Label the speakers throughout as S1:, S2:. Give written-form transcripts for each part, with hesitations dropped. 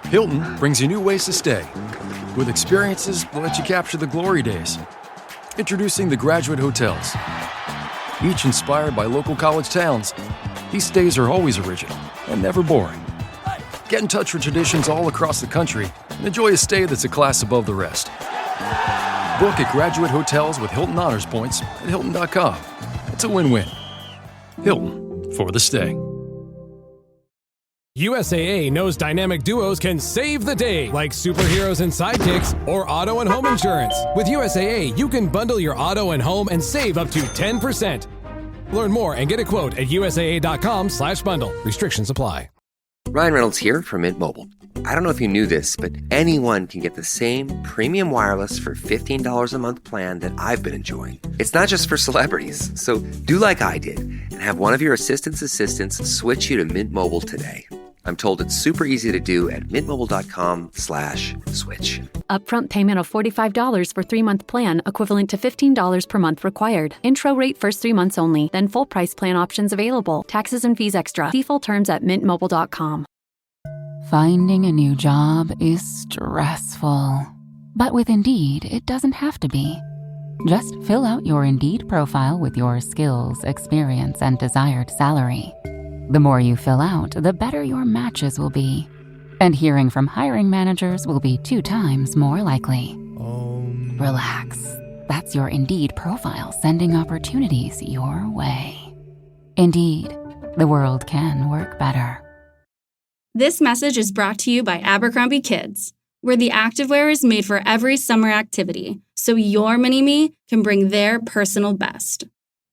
S1: Hilton brings you new ways to stay, with experiences that let you capture the glory days. Introducing the Graduate Hotels. Each inspired by local college towns, these stays are always original and never boring. Get in touch with traditions all across the country and enjoy a stay that's a class above the rest. Book at Graduate Hotels with Hilton Honors Points at Hilton.com. It's a win-win. Hilton, for the stay.
S2: USAA knows dynamic duos can save the day, like superheroes and sidekicks or auto and home insurance. With USAA, you can bundle your auto and home and save up to 10%. Learn more and get a quote at USAA.com/bundle. Restrictions apply.
S3: Ryan Reynolds here from Mint Mobile. I don't know if you knew this, but anyone can get the same premium wireless for $15 a month plan that I've been enjoying. It's not just for celebrities. So do like I did and have one of your assistants switch you to Mint Mobile today. I'm told it's super easy to do at mintmobile.com/switch.
S4: Upfront payment of $45 for 3-month plan, equivalent to $15 per month required. Intro rate first 3 months only, then full price plan options available. Taxes and fees extra. See full terms at mintmobile.com.
S5: Finding a new job is stressful. But with Indeed, it doesn't have to be. Just fill out your Indeed profile with your skills, experience, and desired salary. The more you fill out, the better your matches will be. And hearing from hiring managers will be 2 times more likely. Relax. That's your Indeed profile sending opportunities your way. Indeed, the world can work better.
S6: This message is brought to you by Abercrombie Kids, where the activewear is made for every summer activity, so your mini-me can bring their personal best.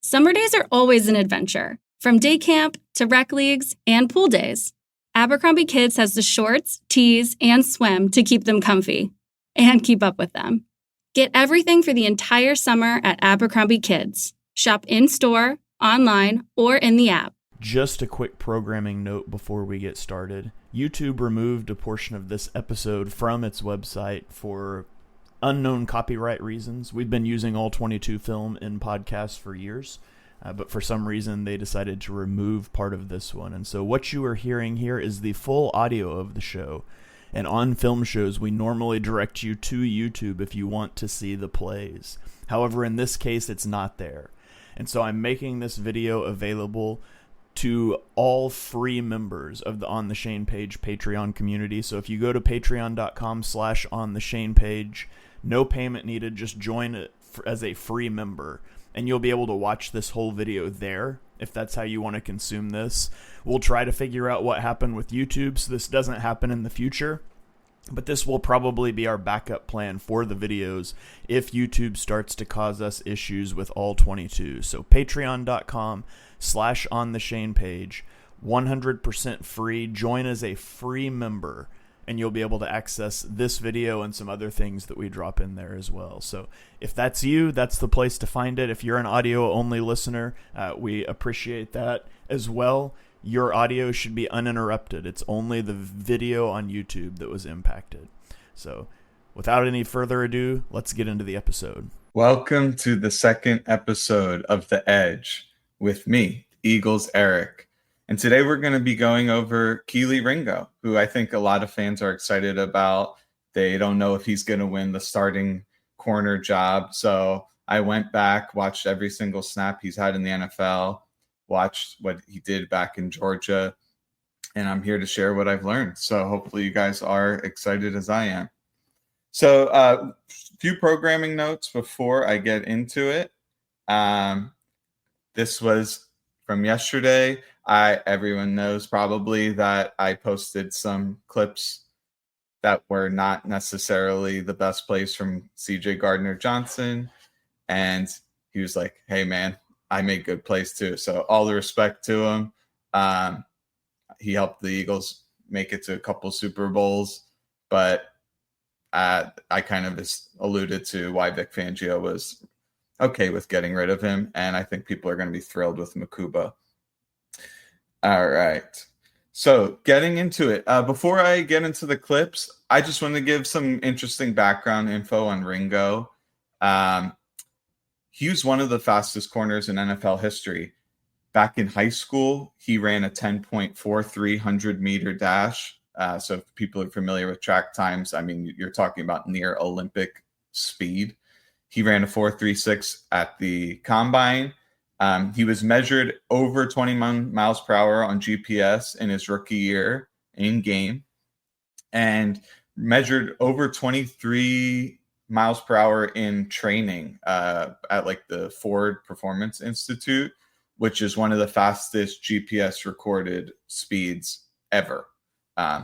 S6: Summer days are always an adventure, from day camp to rec leagues and pool days. Abercrombie Kids has the shorts, tees, and swim to keep them comfy and keep up with them. Get everything for the entire summer at Abercrombie Kids. Shop in-store, online, or in the app.
S7: Just a quick programming note before we get started. YouTube removed a portion of this episode from its website for unknown copyright reasons. We've been using All 22 Film in podcasts for years, but for some reason they decided to remove part of this one. And so what you are hearing here is the full audio of the show. And on film shows, we normally direct you to YouTube if you want to see the plays. However, in this case, it's not there. And so I'm making this video available to all free members of the On the Shane Page Patreon community. So if you go to patreon.com/on the Shane Page, no payment needed, just join it as a free member. And you'll be able to watch this whole video there, if that's how you want to consume this. We'll try to figure out what happened with YouTube so this doesn't happen in the future. But this will probably be our backup plan for the videos if YouTube starts to cause us issues with all 22. So patreon.com/on the Shane Page, 100% free. Join as a free member, and you'll be able to access this video and some other things that we drop in there as well. So if that's you, that's the place to find it. If you're an audio-only listener, we appreciate that as well. Your audio should be uninterrupted. It's only the video on YouTube that was impacted. So without any further ado, let's get into the episode.
S8: Welcome to the second episode of The Edge with me, Eagles Eric. And today we're going to be going over Kelee Ringo, who I think a lot of fans are excited about. They don't know if he's going to win the starting corner job. So I went back, watched every single snap he's had in the NFL, watched what he did back in Georgia, and I'm here to share what I've learned. So hopefully you guys are excited as I am. So a few programming notes before I get into it. This was from yesterday. Everyone knows probably that I posted some clips that were not necessarily the best plays from CJ Gardner-Johnson. And he was like, hey, man, I made good plays too. So all the respect to him. He helped the Eagles make it to a couple Super Bowls, but I kind of alluded to why Vic Fangio was okay with getting rid of him. And I think people are going to be thrilled with Makuba. All right. So getting into it, before I get into the clips, I just want to give some interesting background info on Ringo. He was one of the fastest corners in NFL history. Back in high school, he ran a 10.43 100-meter dash. So if people are familiar with track times, I mean, you're talking about near Olympic speed. He ran a 4.36 at the combine. He was measured over 21 miles per hour on GPS in his rookie year in game, and measured over 23 miles per hour in training at like the Ford Performance Institute, which is one of the fastest GPS recorded speeds ever.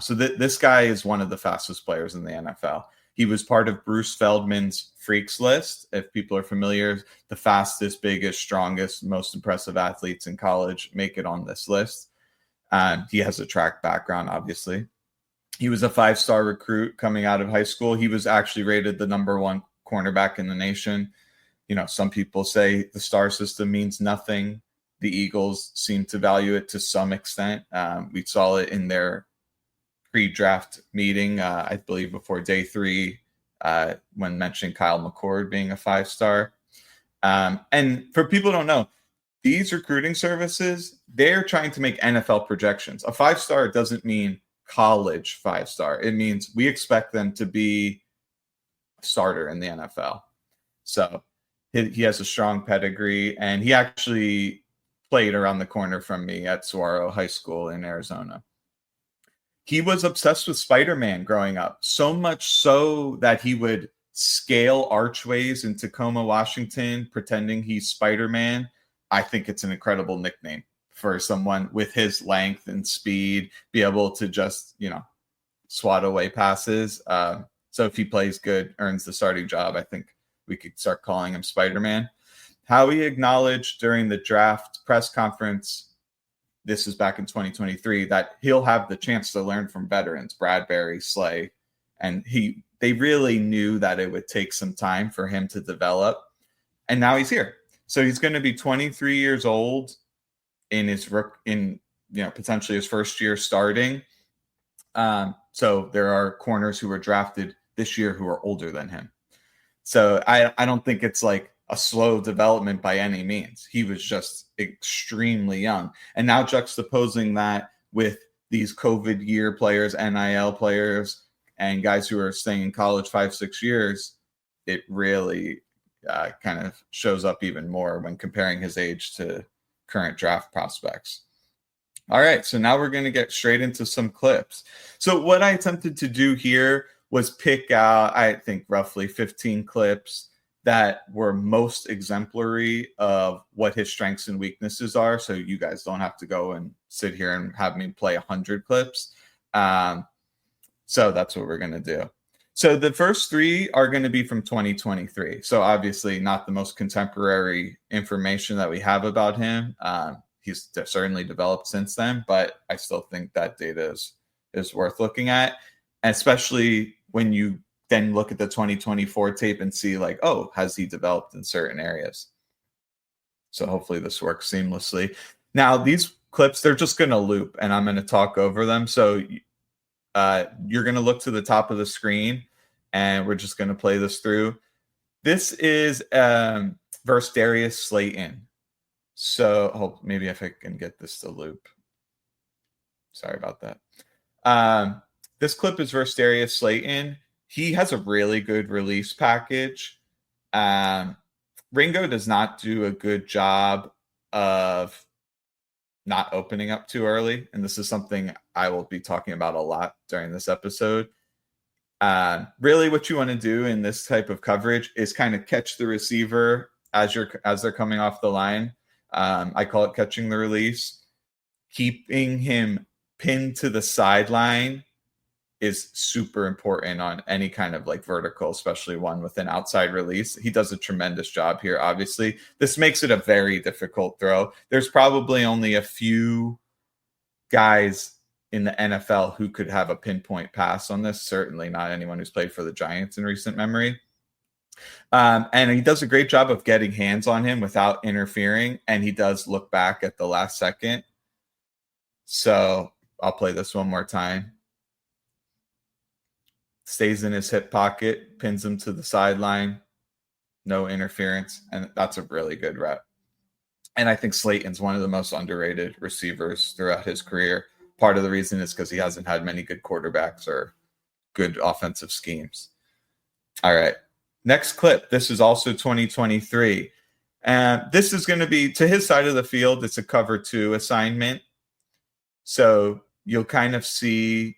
S8: So this guy is one of the fastest players in the NFL. He was part of Bruce Feldman's Freaks list. If people are familiar, the fastest, biggest, strongest, most impressive athletes in college make it on this list. He has a track background, obviously. He was a 5-star recruit coming out of high school. He was actually rated the number 1 cornerback in the nation. You know, some people say the star system means nothing. The Eagles seem to value it to some extent. We saw it in their pre-draft meeting, I believe before day 3, when mentioning Kyle McCord being a 5-star. And for people who don't know, these recruiting services, they're trying to make NFL projections. A 5-star doesn't mean college 5-star. It means we expect them to be a starter in the NFL. So he has a strong pedigree, and he actually played around the corner from me at Saguaro High School in Arizona. He was obsessed with Spider-Man growing up, so much so that he would scale archways in Tacoma, Washington, pretending he's Spider-Man. I think it's an incredible nickname for someone with his length and speed, be able to just, swat away passes. So if he plays good, earns the starting job, I think we could start calling him Spider-Man. Howie acknowledged during the draft press conference, this is back in 2023, that he'll have the chance to learn from veterans, Bradbury, Slay, and they really knew that it would take some time for him to develop, and now he's here. So he's going to be 23 years old in potentially his first year starting. So there are corners who were drafted this year who are older than him. So I don't think it's like a slow development by any means. He was just extremely young. And now juxtaposing that with these COVID year players, NIL players, and guys who are staying in college 5-6 years, it really kind of shows up even more when comparing his age to current draft prospects. All right, so now we're going to get straight into some clips. So what I attempted to do here was pick out, I think, roughly 15 clips that were most exemplary of what his strengths and weaknesses are. So you guys don't have to go and sit here and have me play 100 clips. So that's what we're going to do. So the first 3 are going to be from 2023. So obviously not the most contemporary information that we have about him. He's certainly developed since then, but I still think that data is worth looking at, especially when you then look at the 2024 tape and see like, oh, has he developed in certain areas? So hopefully this works seamlessly. Now these clips, they're just going to loop and I'm going to talk over them. So you're going to look to the top of the screen and we're just going to play this through. This is versus Darius Slayton. So maybe if I can get this to loop. Sorry about that. This clip is versus Darius Slayton. He has a really good release package. Ringo does not do a good job of not opening up too early. And this is something I will be talking about a lot during this episode. Really what you want to do in this type of coverage is kind of catch the receiver as they're coming off the line. I call it catching the release. Keeping him pinned to the sideline is super important on any kind of like vertical, especially one with an outside release. He does a tremendous job here, obviously. This makes it a very difficult throw. There's probably only a few guys in the NFL who could have a pinpoint pass on this. Certainly not anyone who's played for the Giants in recent memory. And he does a great job of getting hands on him without interfering. And he does look back at the last second. So I'll play this one more time. Stays in his hip pocket, pins him to the sideline, no interference, and that's a really good rep. And I think Slayton's one of the most underrated receivers throughout his career. part of the reason is because he hasn't had many good quarterbacks or good offensive schemes. All right. Next clip. This is also 2023. And this is going to be to his side of the field. It's a cover 2 assignment. So you'll kind of see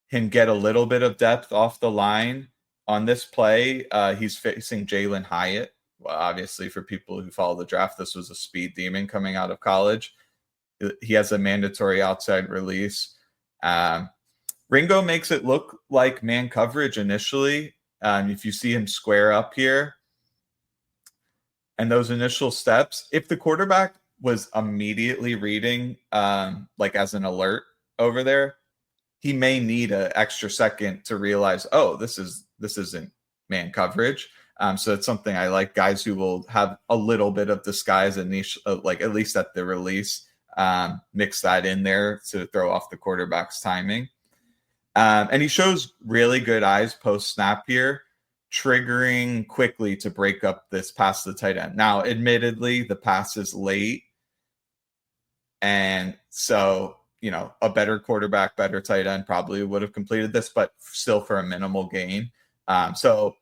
S8: him get a little bit of depth off the line on this play. He's facing Jalen Hyatt. Well, obviously, for people who follow the draft, this was a speed demon coming out of college. He has a mandatory outside release. Ringo makes it look like man coverage initially. If you see him square up here and those initial steps, if the quarterback was immediately reading like as an alert over there, he may need an extra second to realize, oh, this isn't man coverage. So it's something I like, guys who will have a little bit of disguise and niche, like at least at the release, mix that in there to throw off the quarterback's timing. And he shows really good eyes post snap here, triggering quickly to break up this pass to the tight end. Now, admittedly, the pass is late. And so, you know, a better quarterback, better tight end probably would have completed this, but still for a minimal gain. So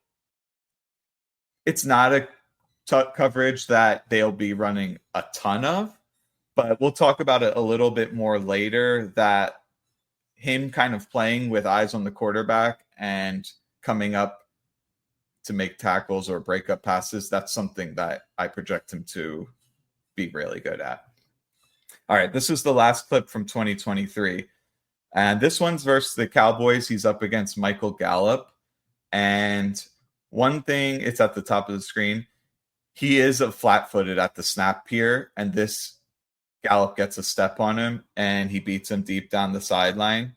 S8: it's not a coverage that they'll be running a ton of, but we'll talk about it a little bit more later, that him kind of playing with eyes on the quarterback and coming up to make tackles or break up passes, that's something that I project him to be really good at. All right, this is the last clip from 2023. And this one's versus the Cowboys. He's up against Michael Gallup. And one thing, it's at the top of the screen, he is a flat-footed at the snap here, and this Gallup gets a step on him, and he beats him deep down the sideline.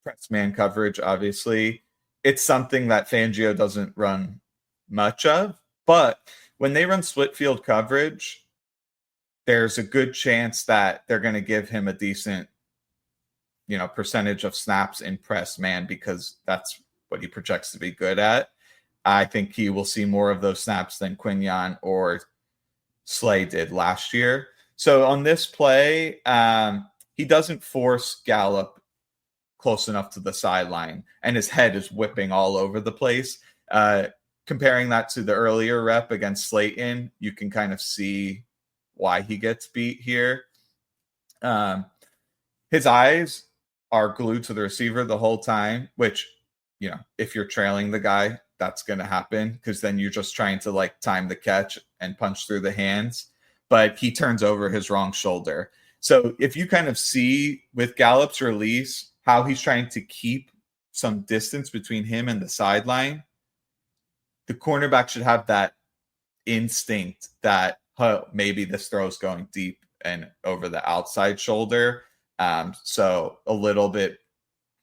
S8: Press man coverage, obviously. It's something that Fangio doesn't run much of, but when they run split field coverage, there's a good chance that they're going to give him a decent, you know, percentage of snaps in press man, because that's what he projects to be good at. I think he will see more of those snaps than Quinyon or Slay did last year. So on this play, he doesn't force Gallup close enough to the sideline, and his head is whipping all over the place. Comparing that to the earlier rep against Slayton, you can kind of see why he gets beat here. His eyes are glued to the receiver the whole time, which, you know, if you're trailing the guy, that's going to happen, because then you're just trying to like time the catch and punch through the hands. But he turns over his wrong shoulder. So if you kind of see with Gallup's release how he's trying to keep some distance between him and the sideline, the cornerback should have that instinct that, oh, maybe this throw is going deep and over the outside shoulder. So a little bit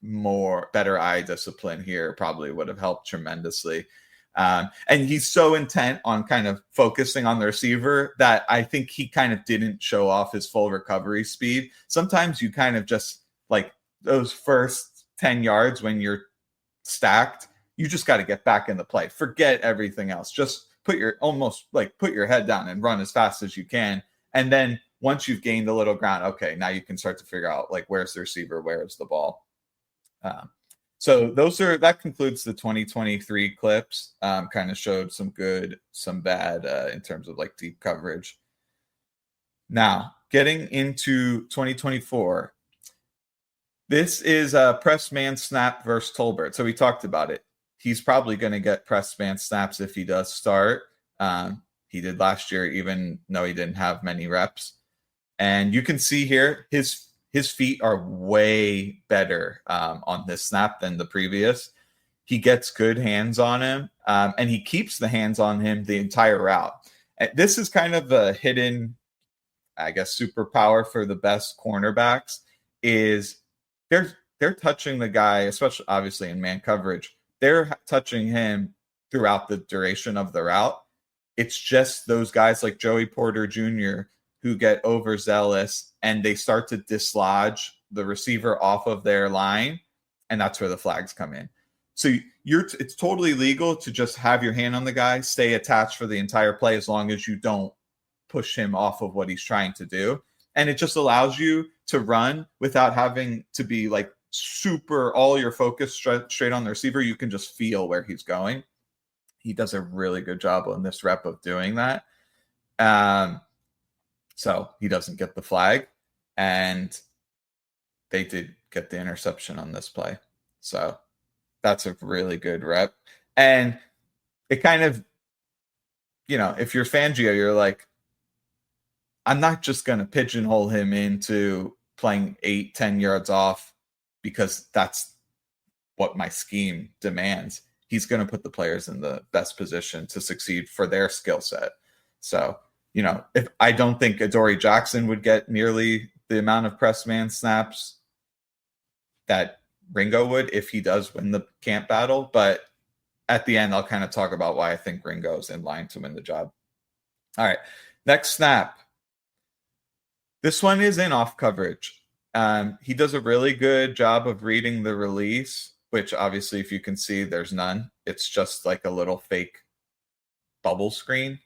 S8: more better eye discipline here probably would have helped tremendously. And he's so intent on kind of focusing on the receiver that I think he kind of didn't show off his full recovery speed. Sometimes you kind of just like those first 10 yards when you're stacked, you just got to get back in the play. Forget everything else. Just put your head down and run as fast as you can. And then once you've gained a little ground, okay, now you can start to figure out like, where's the receiver? Where's the ball? So that concludes the 2023 clips. Kind of showed some good, some bad in terms of like deep coverage. Now, getting into 2024, this is a press man snap versus Tolbert. So we talked about it. He's probably going to get press man snaps if he does start. He did last year, even though he didn't have many reps. And you can see here, his feet are way better on this snap than the previous. He gets good hands on him, and he keeps the hands on him the entire route. And this is kind of a hidden, I guess, superpower for the best cornerbacks, is they're touching the guy, especially obviously in man coverage. They're touching him throughout the duration of the route. It's just those guys like Joey Porter Jr. who get overzealous and they start to dislodge the receiver off of their line, and that's where the flags come in. So it's totally legal to just have your hand on the guy, stay attached for the entire play as long as you don't push him off of what he's trying to do. And it just allows you to run without having to be like super all your focus straight on the receiver. You can just feel where he's going. He does a really good job on this rep of doing that. So he doesn't get the flag, and they did get the interception on this play. So that's a really good rep. And it kind of, if you're Fangio, you're like, I'm not just going to pigeonhole him into playing 8-10 yards off because that's what my scheme demands. He's going to put the players in the best position to succeed for their skill set. So, if I don't think Adoree Jackson would get nearly the amount of press man snaps that Ringo would if he does win the camp battle. But at the end, I'll kind of talk about why I think Ringo is in line to win the job. All right, next snap. This one is in off coverage. He does a really good job of reading the release, which obviously, if you can see, there's none. It's just like a little fake bubble screen.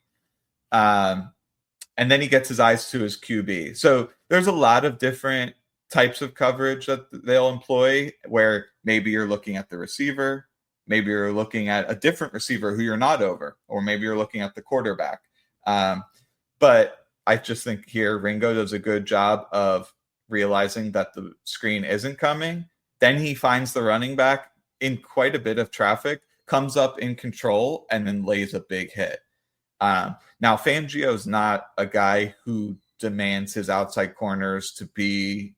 S8: And then he gets his eyes to his QB. So there's a lot of different types of coverage that they'll employ where maybe you're looking at the receiver, maybe you're looking at a different receiver who you're not over, or maybe you're looking at the quarterback. But I just think here Ringo does a good job of realizing that the screen isn't coming. Then he finds the running back in quite a bit of traffic, comes up in control, and then lays a big hit. Now, Fangio's not a guy who demands his outside corners to be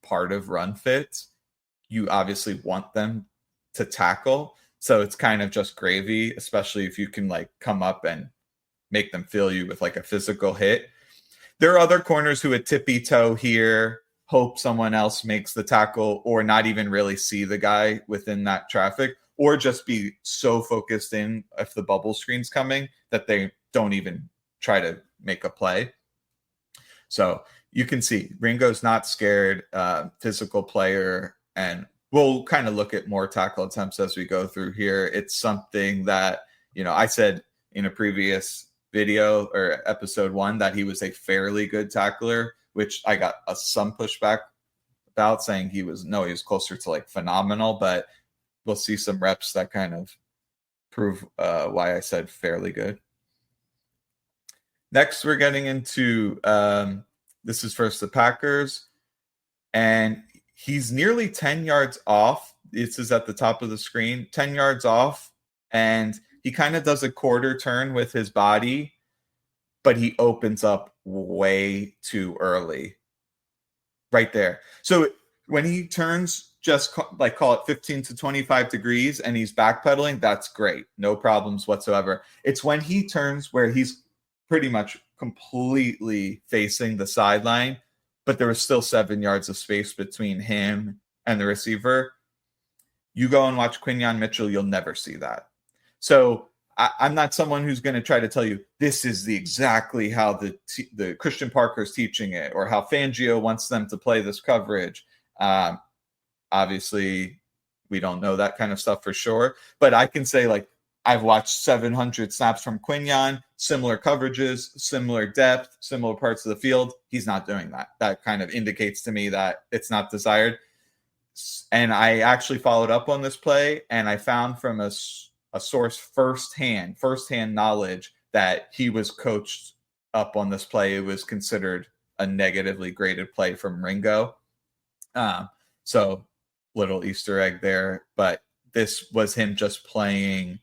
S8: part of run fits. You obviously want them to tackle. So it's kind of just gravy, especially if you can like come up and make them feel you with like a physical hit. There are other corners who would tippy toe here, hope someone else makes the tackle, or not even really see the guy within that traffic, or just be so focused in if the bubble screen's coming that they don't even try to make a play. So you can see Ringo's not scared, physical player, and we'll kind of look at more tackle attempts as we go through here. It's something that, I said in a previous video or episode 1 that he was a fairly good tackler, which I got some pushback about, saying he was closer to like phenomenal, but we'll see some reps that kind of prove why I said fairly good. Next, we're getting into this is versus the Packers, and he's nearly 10 yards off. This is at the top of the screen, 10 yards off, and he kind of does a quarter turn with his body, but he opens up way too early right there. So when he turns just call it 15 to 25 degrees and he's backpedaling, that's great. No problems whatsoever. It's when he turns where he's pretty much completely facing the sideline, but there was still 7 yards of space between him and the receiver. You go and watch Quinyon Mitchell, you'll never see that. So I'm not someone who's going to try to tell you this is exactly how the Christian Parker's teaching it, or how Fangio wants them to play this coverage. Obviously, we don't know that kind of stuff for sure, but I can say like I've watched 700 snaps from Quinyon, similar coverages, similar depth, similar parts of the field. He's not doing that. That kind of indicates to me that it's not desired. And I actually followed up on this play, and I found from a source firsthand knowledge that he was coached up on this play. It was considered a negatively graded play from Ringo. So little Easter egg there, but this was him just playing,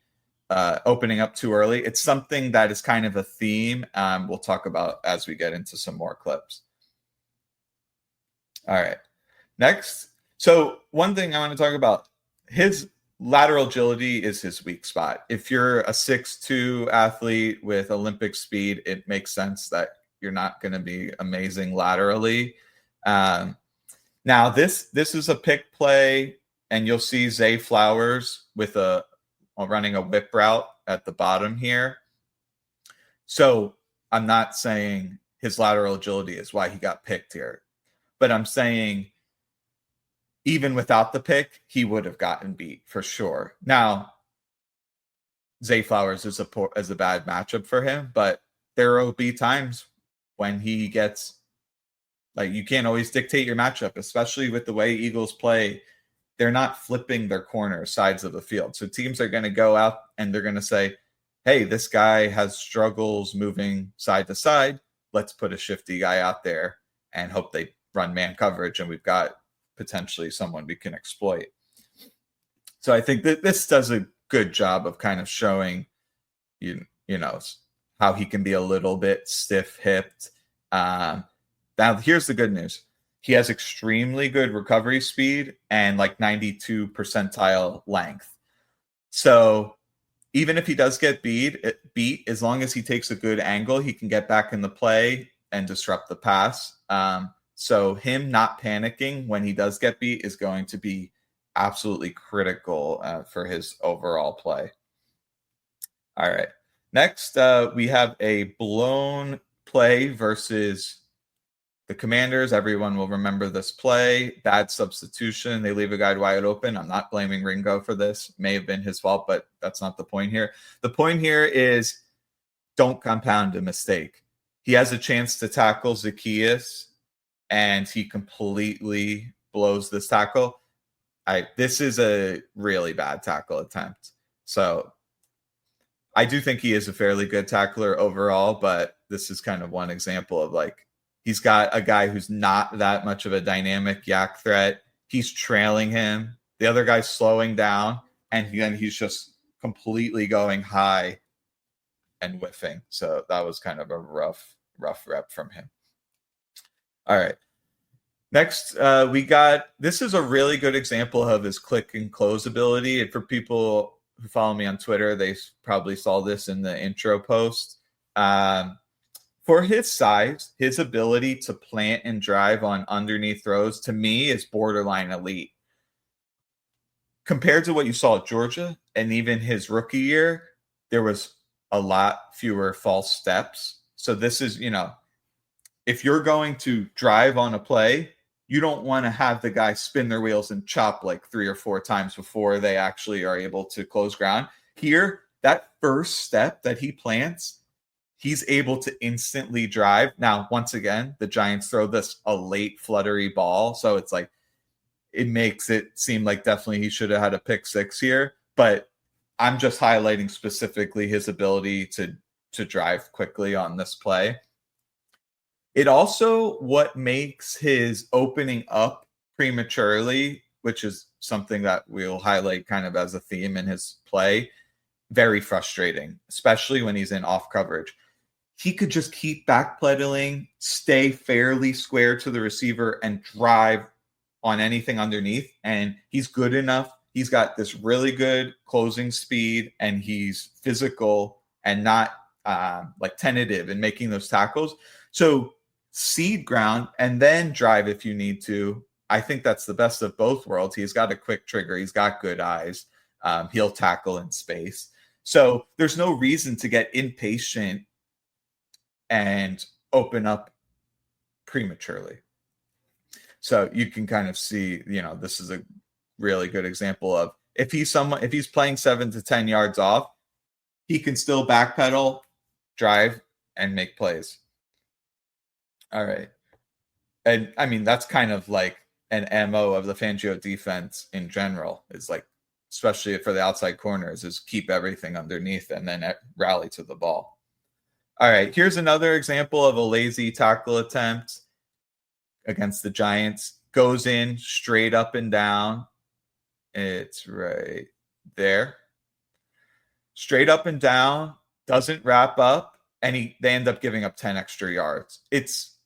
S8: opening up too early. It's something that is kind of a theme we'll talk about as we get into some more clips. All right, next. So one thing I want to talk about, his lateral agility is his weak spot. If you're a 6'2" athlete with Olympic speed, it makes sense that you're not going to be amazing laterally. Now, this is a pick play, and you'll see Zay Flowers with running a whip route at the bottom here. So I'm not saying his lateral agility is why he got picked here, but I'm saying even without the pick, he would have gotten beat for sure. Now, Zay Flowers is a bad matchup for him, but there will be times when he gets Like, you can't always dictate your matchup, especially with the way Eagles play. They're not flipping their corner sides of the field. So teams are going to go out and they're going to say, hey, this guy has struggles moving side to side. Let's put a shifty guy out there and hope they run man coverage, and we've got potentially someone we can exploit. So I think that this does a good job of kind of showing, you know, how he can be a little bit stiff-hipped. Now, here's the good news. He has extremely good recovery speed and like 92 percentile length. So even if he does get beat, as long as he takes a good angle, he can get back in the play and disrupt the pass. So him not panicking when he does get beat is going to be absolutely critical for his overall play. All right. Next, we have a blown play versus the Commanders. Everyone will remember this play. Bad substitution. They leave a guy wide open. I'm not blaming Ringo for this. May have been his fault, but that's not the point here. The point here is don't compound a mistake. He has a chance to tackle Zacchaeus, and he completely blows this tackle. This is a really bad tackle attempt. So I do think he is a fairly good tackler overall, but this is kind of one example of like, he's got a guy who's not that much of a dynamic yak threat. He's trailing him. The other guy's slowing down, and then he's just completely going high and whiffing. So that was kind of a rough rep from him. All right. Next, this is a really good example of his click and close ability. And for people who follow me on Twitter, they probably saw this in the intro post. For his size, his ability to plant and drive on underneath throws, to me, is borderline elite. Compared to what you saw at Georgia and even his rookie year, there was a lot fewer false steps. So this is, if you're going to drive on a play, you don't want to have the guy spin their wheels and chop like 3 or 4 times before they actually are able to close ground. Here, that first step that he plants, he's able to instantly drive. Now, once again, the Giants throw this a late fluttery ball. So it's like, it makes it seem like definitely he should have had a pick 6 here. But I'm just highlighting specifically his ability to drive quickly on this play. It also what makes his opening up prematurely, which is something that we'll highlight kind of as a theme in his play, very frustrating, especially when he's in off coverage. He could just keep backpedaling, stay fairly square to the receiver, and drive on anything underneath. And he's good enough. He's got this really good closing speed, and he's physical and not like tentative in making those tackles. So seed ground and then drive if you need to. I think that's the best of both worlds. He's got a quick trigger. He's got good eyes. He'll tackle in space. So there's no reason to get impatient and open up prematurely. So you can kind of see, this is a really good example of if he's playing 7 to 10 yards off, he can still backpedal, drive, and make plays. All right. And I mean, that's kind of like an MO of the Fangio defense in general, is like, especially for the outside corners, is keep everything underneath and then rally to the ball. All right. Here's another example of a lazy tackle attempt against the Giants. Goes in straight up and down. It's right there. Straight up and down, doesn't wrap up, and they end up giving up 10 extra yards. It's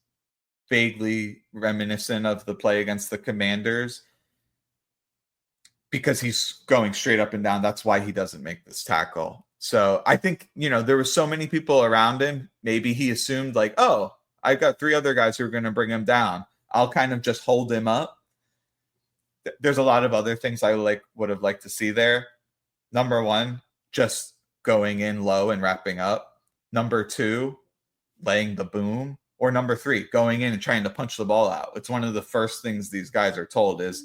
S8: vaguely reminiscent of the play against the Commanders because he's going straight up and down. That's why he doesn't make this tackle. So I think, there were so many people around him. Maybe he assumed like, oh, I've got 3 other guys who are going to bring him down. I'll kind of just hold him up. There's a lot of other things I would have liked to see there. Number 1, just going in low and wrapping up. Number 2, laying the boom. Or number 3, going in and trying to punch the ball out. It's one of the first things these guys are told is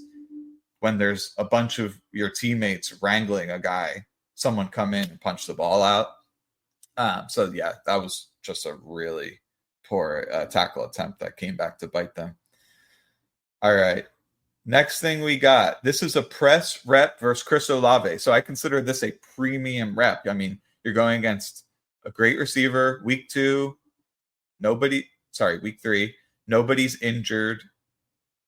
S8: when there's a bunch of your teammates wrangling a guy, someone come in and punch the ball out. So yeah, that was just a really poor tackle attempt that came back to bite them. All right. Next thing we got. This is a press rep versus Chris Olave. So I consider this a premium rep. I mean, you're going against a great receiver. Week 3. Nobody's injured.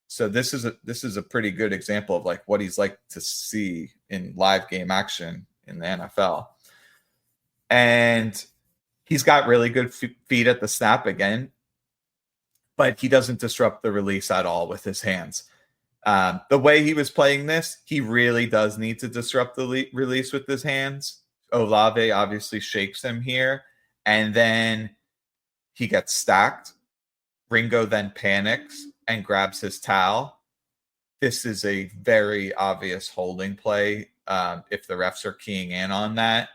S8: So this is a pretty good example of like what he's like to see in live game action in the NFL. And he's got really good feet at the snap again, but he doesn't disrupt the release at all with his hands. The way he was playing this, he really does need to disrupt the release with his hands. Olave obviously shakes him here, and then he gets stacked. Ringo then panics and grabs his towel. This is a very obvious holding play if the refs are keying in on that.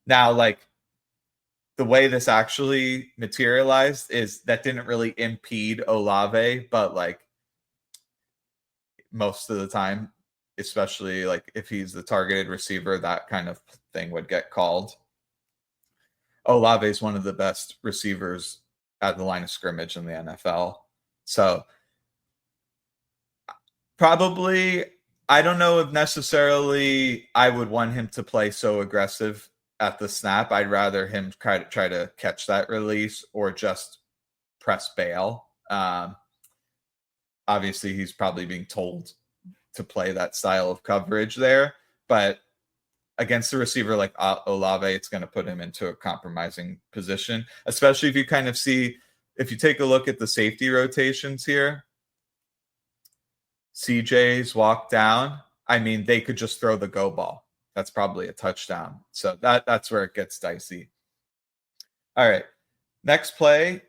S8: Now, like, the way this actually materialized is that didn't really impede Olave, but like most of the time, especially like if he's the targeted receiver, that kind of thing would get called. Olave is one of the best receivers at the line of scrimmage in the NFL. So probably, I don't know if necessarily I would want him to play so aggressive at the snap. I'd rather him try to catch that release or just press bail. Obviously, he's probably being told to play that style of coverage there, but against a receiver like Olave, it's going to put him into a compromising position, especially if you kind of see, if you take a look at the safety rotations here, CJ's walk down. I mean, they could just throw the go ball. That's probably a touchdown. So that's where it gets dicey. All right. Next play.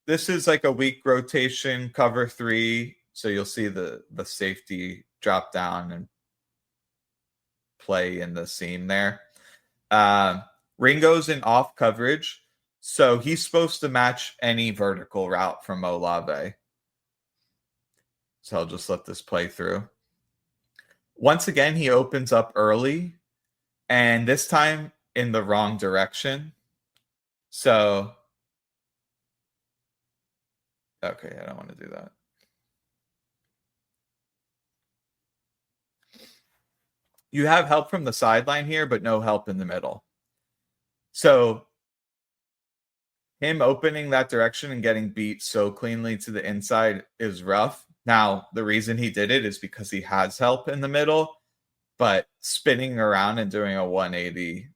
S8: This is like a weak rotation cover 3. So you'll see the safety drop down and play in the seam there. Ringo's in off coverage. So he's supposed to match any vertical route from Olave. So I'll just let this play through. Once again, he opens up early, and this time in the wrong direction. So, okay, I don't want to do that. You have help from the sideline here, but no help in the middle. So him opening that direction and getting beat so cleanly to the inside is rough. Now, the reason he did it is because he has help in the middle, but spinning around and doing a 180,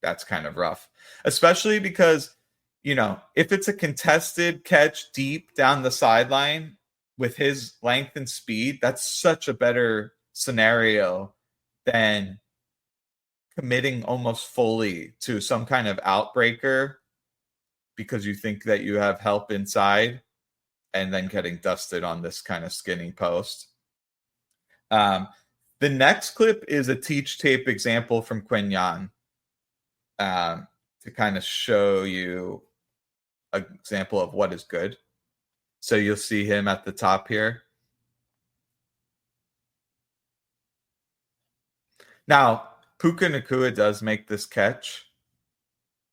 S8: that's kind of rough. Especially because, you know, if it's a contested catch deep down the sideline with his length and speed, that's such a better scenario than committing almost fully to some kind of outbreaker because you think that you have help inside and then getting dusted on this kind of skinny post. The next clip is a teach tape example from Quinyon to kind of show you an example of what is good. So you'll see him at the top here. Now, Puka Nacua does make this catch,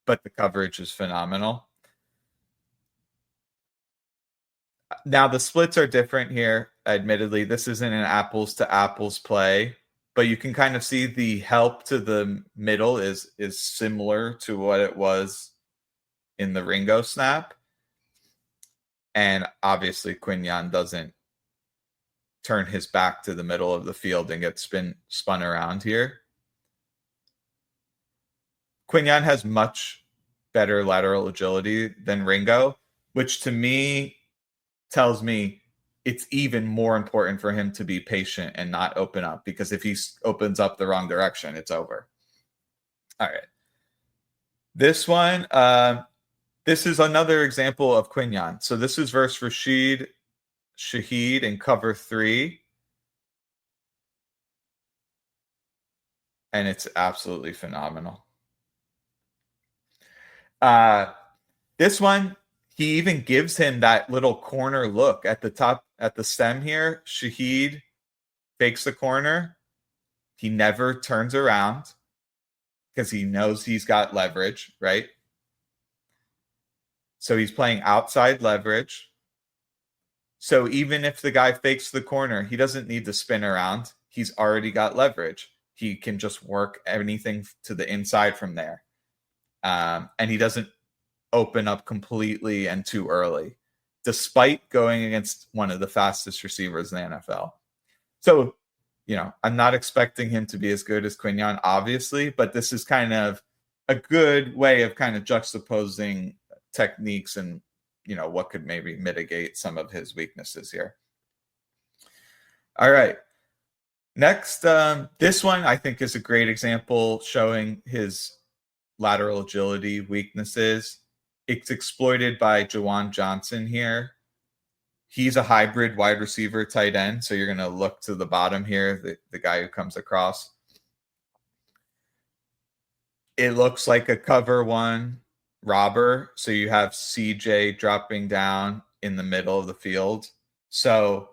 S8: but the coverage is phenomenal. Now, the splits are different here. Admittedly, this isn't an apples to apples play, but you can kind of see the help to the middle is similar to what it was in the Ringo snap. And obviously, Quinyon doesn't turn his back to the middle of the field and get spun around here. Quinyon has much better lateral agility than Ringo, which to me tells me it's even more important for him to be patient and not open up, because if he opens up the wrong direction, it's over. All right. This one, this is another example of Quinyon. So this is versus Rashid Shaheed in cover 3. And it's absolutely phenomenal. This one, he even gives him that little corner look at the top, at the stem here. Shaheed fakes the corner. He never turns around because he knows he's got leverage, right? So he's playing outside leverage. So even if the guy fakes the corner, he doesn't need to spin around. He's already got leverage. He can just work anything to the inside from there. And he doesn't open up completely and too early, despite going against one of the fastest receivers in the NFL. So, I'm not expecting him to be as good as Quignon, obviously, but this is kind of a good way of kind of juxtaposing techniques and, what could maybe mitigate some of his weaknesses here. All right. Next, this one I think is a great example showing his lateral agility weaknesses. It's exploited by Juwan Johnson here. He's a hybrid wide receiver tight end, so you're going to look to the bottom here, the guy who comes across. It looks like a cover one robber, so you have CJ dropping down in the middle of the field. So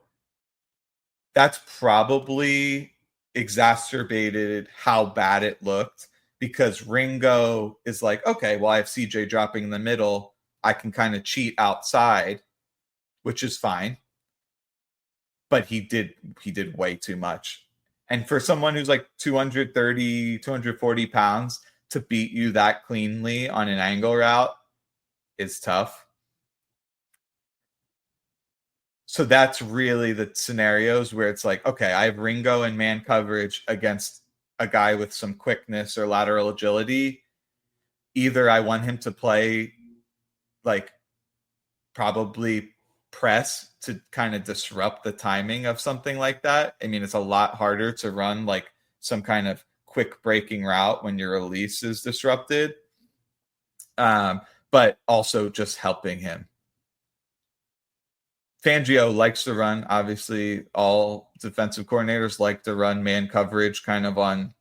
S8: that's probably exacerbated how bad it looked, because Ringo is like, okay, well, I have CJ dropping in the middle. I can kind of cheat outside, which is fine. But he did way too much. And for someone who's like 230, 240 pounds to beat you that cleanly on an angle route is tough. So that's really the scenarios where it's like, okay, I have Ringo in man coverage against a guy with some quickness or lateral agility. Either I want him to play like probably press to kind of disrupt the timing of something like that. I mean, it's a lot harder to run like some kind of quick breaking route when your release is disrupted. But also just helping him. Fangio likes to run. Obviously, all defensive coordinators like to run man coverage kind of on,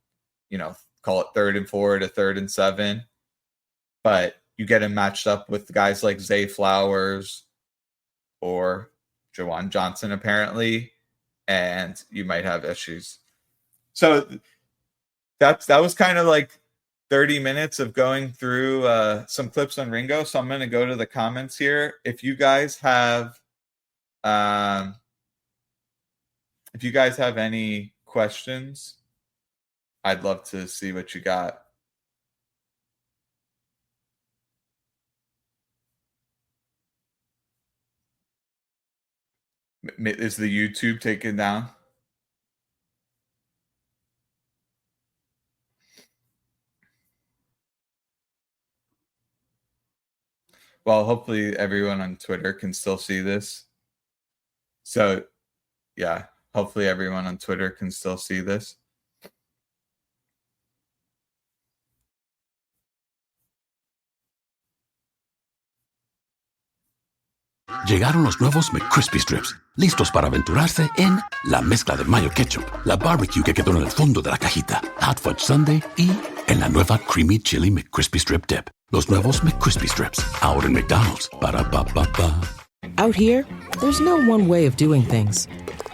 S8: call it 3rd and 4 to 3rd and 7. But you get him matched up with guys like Zay Flowers or Juwan Johnson, apparently, and you might have issues. So that was kind of like 30 minutes of going through some clips on Ringo. So I'm going to go to the comments here. If you guys have any questions, I'd love to see what you got. Is the YouTube taken down? Well, hopefully everyone on Twitter can still see this. So, yeah, hopefully everyone on Twitter can still see this.
S9: Llegaron los nuevos McCrispy Strips, listos para aventurarse en la mezcla de mayo ketchup, la barbecue que quedó en el fondo de la cajita, Hot Fudge Sundae y en la nueva Creamy Chili McCrispy Strip Dip. Los nuevos McCrispy Strips, ahora en McDonald's. Para pa pa pa.
S10: Out here, there's no one way of doing things.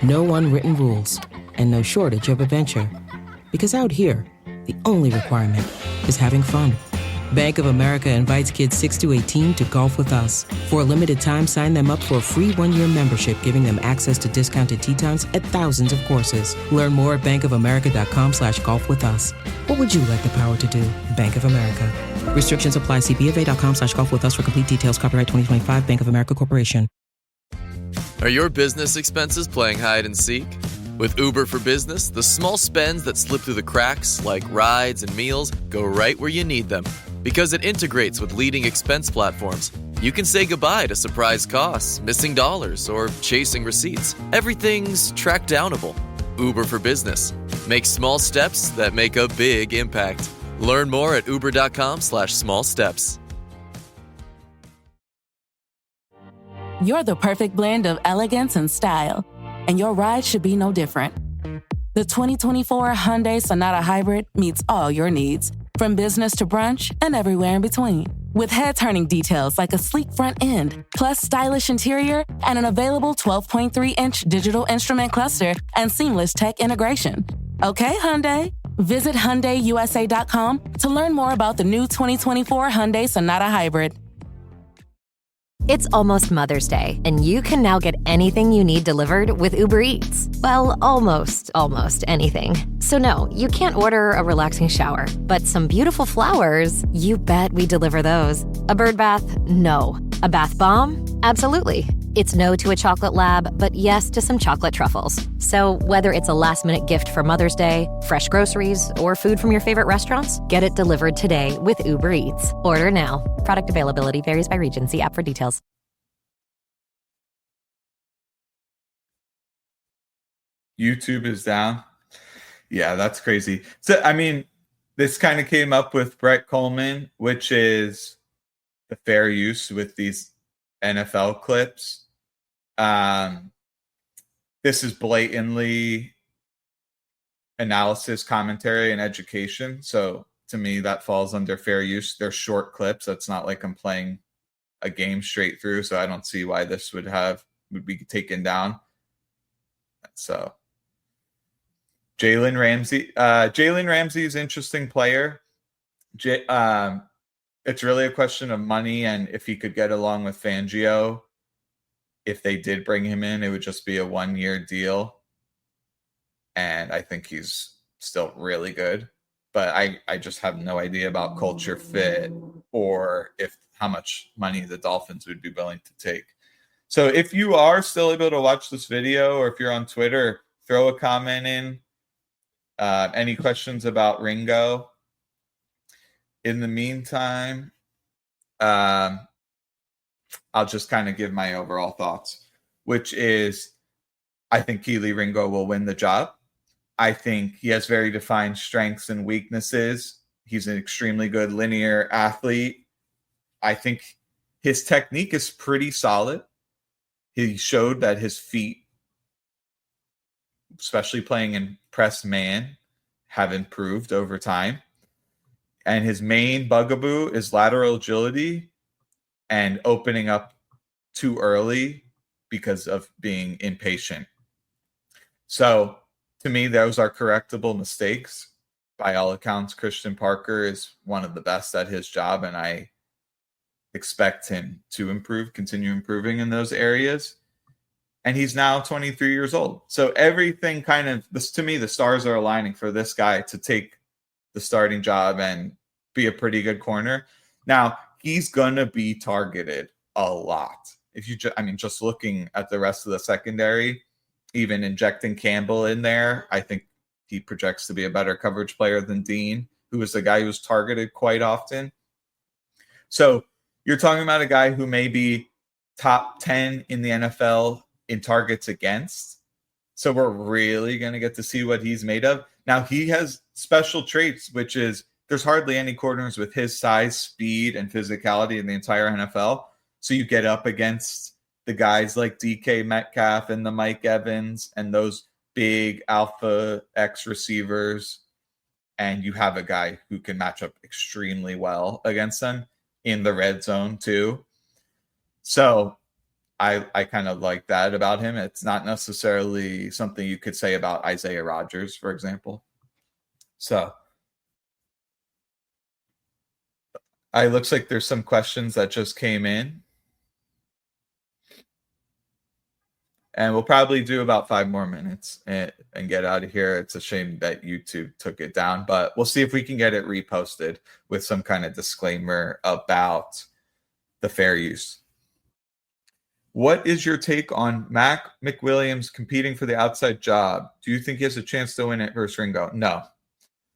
S10: No unwritten rules. And no shortage of adventure. Because out here, the only requirement is having fun. Bank of America invites kids 6 to 18 to golf with us. For a limited time, sign them up for a free 1-year membership, giving them access to discounted tee times at thousands of courses. Learn more at bankofamerica.com/golf with us. What would you like the power to do? Bank of America. Restrictions apply. See BofA.com/golf with us for complete details. Copyright 2025 Bank of America Corporation.
S11: Are your business expenses playing hide and seek? With Uber for Business, the small spends that slip through the cracks, like rides and meals, go right where you need them. Because it integrates with leading expense platforms, you can say goodbye to surprise costs, missing dollars, or chasing receipts. Everything's track downable. Uber for Business. Make small steps that make a big impact. Learn more at uber.com/small steps.
S12: You're the perfect blend of elegance and style, and your ride should be no different. The 2024 Hyundai Sonata Hybrid meets all your needs, from business to brunch and everywhere in between. With head-turning details like a sleek front end, plus stylish interior, and an available 12.3-inch digital instrument cluster and seamless tech integration. Okay, Hyundai. Visit HyundaiUSA.com to learn more about the new 2024 Hyundai Sonata Hybrid.
S13: It's almost Mother's Day, and you can now get anything you need delivered with Uber Eats. Well, almost anything. So no, you can't order a relaxing shower, but some beautiful flowers, you bet we deliver those. A bird bath? No. A bath bomb? Absolutely. It's no to a chocolate lab, but yes to some chocolate truffles. So whether it's a last-minute gift for Mother's Day, fresh groceries, or food from your favorite restaurants, get it delivered today with Uber Eats. Order now. Product availability varies by region. See app for details.
S8: YouTube is down. Yeah, that's crazy. So, I mean, this kind of came up with Brett Coleman, which is the fair use with these NFL clips. This is blatantly analysis, commentary, and education. So to me, that falls under fair use. They're short clips. That's not like I'm playing a game straight through. So I don't see why this would be taken down. So Jalen Ramsey is an interesting player. It's really a question of money and if he could get along with Fangio. If they did bring him in, it would just be a 1-year deal. And I think he's still really good. But I just have no idea about culture fit or how much money the Dolphins would be willing to take. So if you are still able to watch this video, or if you're on Twitter, throw a comment in. Any questions about Ringo? In the meantime, I'll just kind of give my overall thoughts, which is I think Kelee Ringo will win the job. I think he has very defined strengths and weaknesses. He's an extremely good linear athlete. I think his technique is pretty solid. He showed that his feet, especially playing in press man, have improved over time. And his main bugaboo is lateral agility and opening up too early because of being impatient. So to me, those are correctable mistakes. By all accounts, Christian Parker is one of the best at his job, and I expect him to continue improving in those areas. And he's now 23 years old. So everything to me, the stars are aligning for this guy to take the starting job and be a pretty good corner. Now, he's going to be targeted a lot. If you just looking at the rest of the secondary, even injecting Campbell in there, I think he projects to be a better coverage player than Dean, who is the guy who's targeted quite often. So you're talking about a guy who may be top 10 in the NFL in targets against. So we're really going to get to see what he's made of. Now, he has special traits, which is there's hardly any corners with his size, speed, and physicality in the entire NFL. So you get up against the guys like DK Metcalf and the Mike Evans and those big alpha X receivers, and you have a guy who can match up extremely well against them in the red zone too. So I kind of like that about him. It's not necessarily something you could say about Isaiah Rodgers, for example. So it looks like there's some questions that just came in. And we'll probably do about 5 more minutes and get out of here. It's a shame that YouTube took it down, but we'll see if we can get it reposted with some kind of disclaimer about the fair use. What is your take on Mac McWilliams competing for the outside job? Do you think he has a chance to win it versus Ringo? No.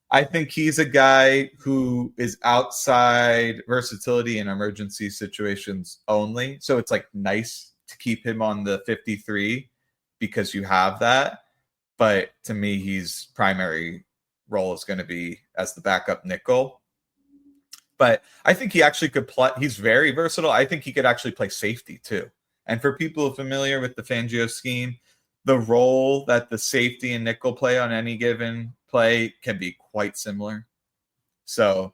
S8: I think he's a guy who is outside versatility in emergency situations only. So it's like nice to keep him on the 53 because you have that. But to me, his primary role is going to be as the backup nickel. But I think he actually could play. He's very versatile. I think he could actually play safety too. And for people familiar with the Fangio scheme, the role that the safety and nickel play on any given play can be quite similar. So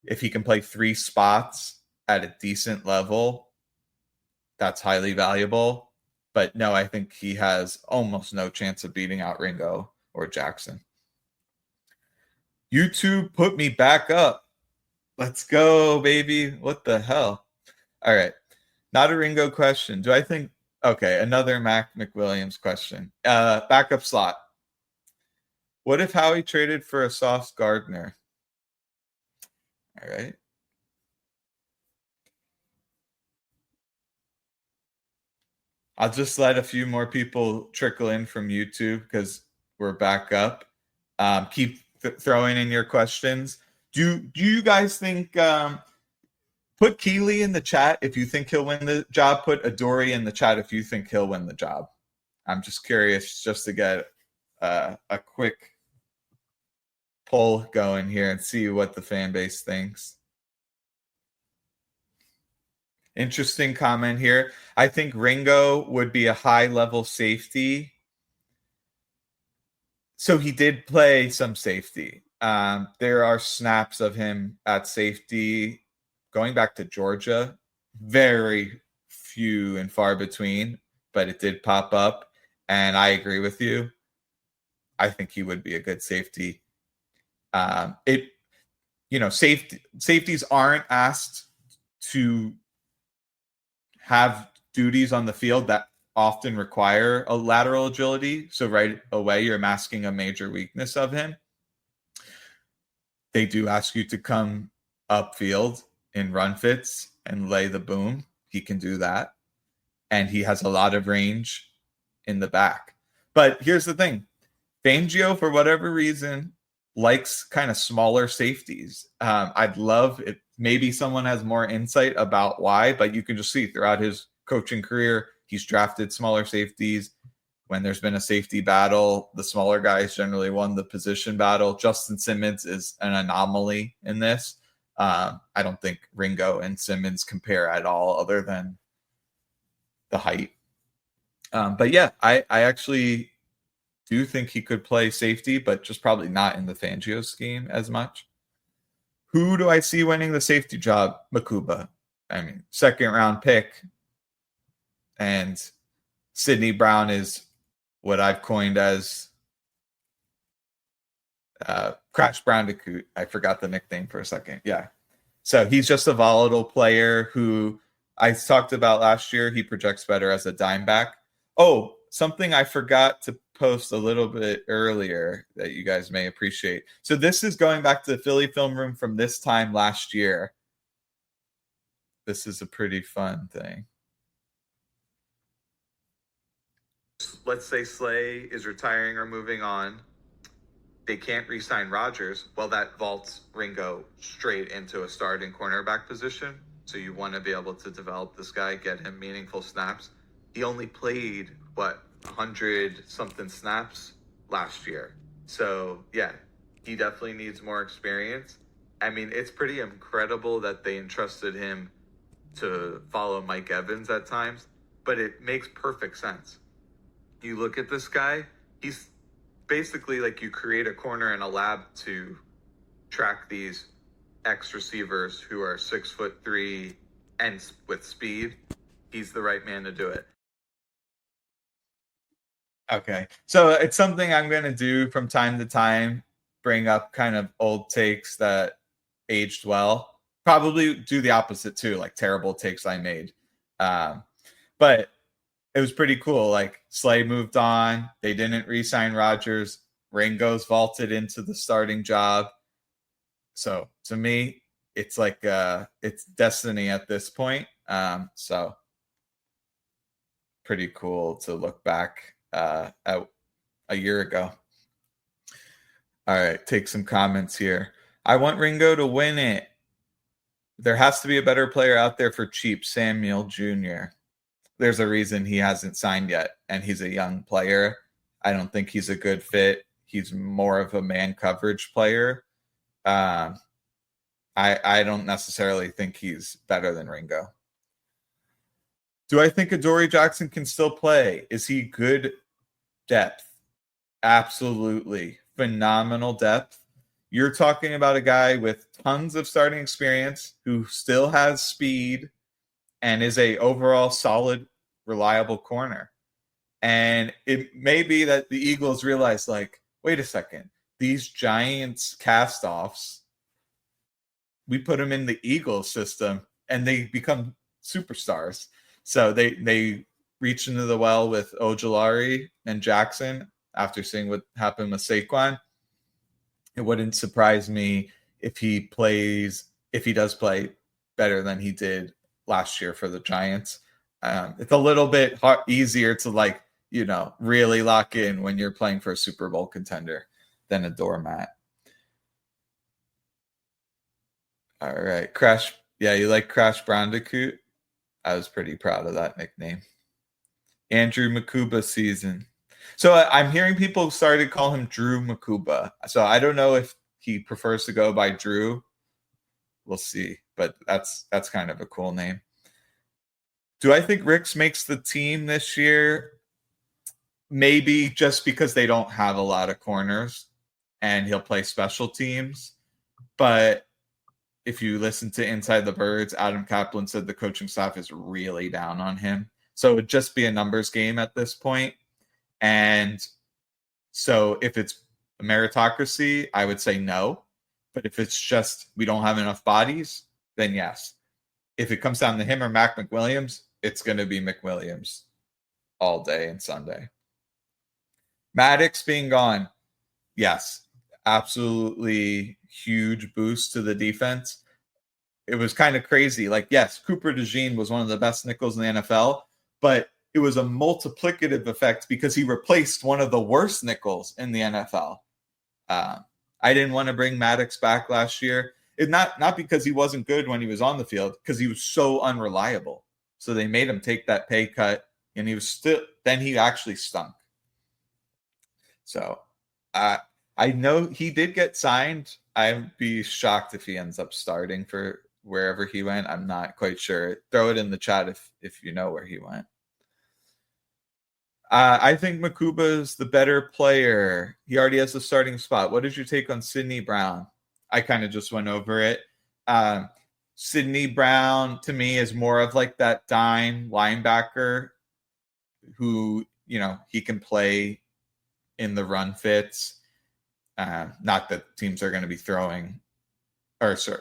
S8: if he can play 3 spots at a decent level, that's highly valuable. But no, I think he has almost no chance of beating out Ringo or Jackson. YouTube put me back up. Let's go, baby. What the hell? All right. Not a Ringo question. Do I think... Okay, another Mac McWilliams question. Backup slot. What if Howie traded for a Sauce Gardner? All right. I'll just let a few more people trickle in from YouTube because we're back up. Keep throwing in your questions. Do you guys think... put Kelee in the chat if you think he'll win the job. Put Adoree in the chat if you think he'll win the job. I'm just curious just to get a quick poll going here and see what the fan base thinks. Interesting comment here. I think Ringo would be a high-level safety. So he did play some safety. There are snaps of him at safety going back to Georgia. Very few and far between, but it did pop up. And I agree with you. I think he would be a good safety. Safeties aren't asked to have duties on the field that often require a lateral agility. So right away, you're masking a major weakness of him. They do ask you to come upfield in run fits and lay the boom. He can do that. And he has a lot of range in the back. But here's the thing. Fangio, for whatever reason, likes kind of smaller safeties. I'd love it. Maybe someone has more insight about why, but you can just see throughout his coaching career, he's drafted smaller safeties. When there's been a safety battle, the smaller guys generally won the position battle. Justin Simmons is an anomaly in this. I don't think Ringo and Simmons compare at all other than the height. But yeah, I actually do think he could play safety, but just probably not in the Fangio scheme as much. Who do I see winning the safety job? Makuba. I mean, second round pick. And Sidney Brown is what I've coined as Crash Bandicoot. I forgot the nickname for a second. Yeah. So he's just a volatile player who I talked about last year. He projects better as a dime back. Oh, something I forgot to post a little bit earlier that you guys may appreciate. So this is going back to the Philly film room from this time last year. This is a pretty fun thing. Let's say Slay is retiring or moving on. They can't re-sign Rodgers. Well, that vaults Ringo straight into a starting cornerback position. So you want to be able to develop this guy, get him meaningful snaps. He only played, 100-something snaps last year. So, yeah, he definitely needs more experience. I mean, it's pretty incredible that they entrusted him to follow Mike Evans at times, but it makes perfect sense. You look at this guy, he's basically like you create a corner in a lab to track these X receivers who are 6'3" and with speed. He's the right man to do it. Okay. So it's something I'm going to do from time to time, bring up kind of old takes that aged well. Probably do the opposite too, like terrible takes I made. But it was pretty cool. Like Slay moved on. They didn't re-sign Rodgers. Ringo's vaulted into the starting job. So to me, it's like it's destiny at this point. So pretty cool to look back at a year ago. All right, take some comments here. I want Ringo to win it. There has to be a better player out there for cheap. Samuel Jr. There's a reason he hasn't signed yet, and he's a young player. I don't think he's a good fit. He's more of a man coverage player. I don't necessarily think he's better than Ringo. Do I think Adoree Jackson can still play? Is he good depth? Absolutely. Phenomenal depth. You're talking about a guy with tons of starting experience who still has speed and is a overall solid, reliable corner. And it may be that the Eagles realize, like, wait a second, these Giants cast-offs, we put them in the Eagles system and they become superstars. So they reached into the well with Ojulari and Jackson after seeing what happened with Saquon. It wouldn't surprise me if he does play better than he did last year for the Giants. It's a little bit easier to really lock in when you're playing for a Super Bowl contender than a doormat. All right, Crash. Yeah, you like Crash Bandicoot? I was pretty proud of that nickname. Andrew Makuba season. So I'm hearing people started to call him Drew Makuba. So I don't know if he prefers to go by Drew. We'll see, but that's kind of a cool name. Do I think Ricks makes the team this year? Maybe just because they don't have a lot of corners and he'll play special teams. But if you listen to Inside the Birds, Adam Kaplan said the coaching staff is really down on him. So it would just be a numbers game at this point. And so if it's a meritocracy, I would say no. But if it's just we don't have enough bodies, then yes. If it comes down to him or Mac McWilliams, it's going to be McWilliams all day and Sunday. Maddox being gone, yes, absolutely huge boost to the defense. It was kind of crazy. Yes, Cooper DeJean was one of the best nickels in the NFL, but it was a multiplicative effect because he replaced one of the worst nickels in the NFL. I didn't want to bring Maddox back last year. Not because he wasn't good when he was on the field, because he was so unreliable. So they made him take that pay cut, and then he actually stunk. So I know he did get signed. I'd be shocked if he ends up starting for wherever he went. I'm not quite sure. Throw it in the chat if you know where he went. I think Makuba is the better player. He already has the starting spot. What is your take on Sidney Brown? I kind of just went over it. Sidney Brown, to me, is more of that dime linebacker who, he can play in the run fits. Not that teams are going to be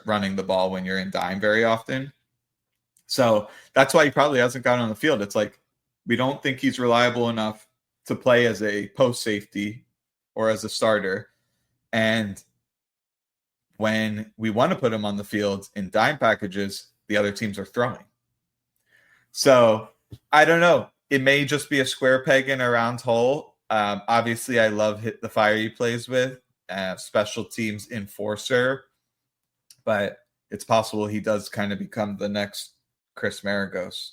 S8: running the ball when you're in dime very often. So that's why he probably hasn't gotten on the field. It's we don't think he's reliable enough to play as a post safety or as a starter. And when we want to put him on the field in dime packages, the other teams are throwing. So I don't know. It may just be a square peg in a round hole. Obviously, I love the fire he plays with, special teams enforcer, but it's possible he does kind of become the next Chris Maragos.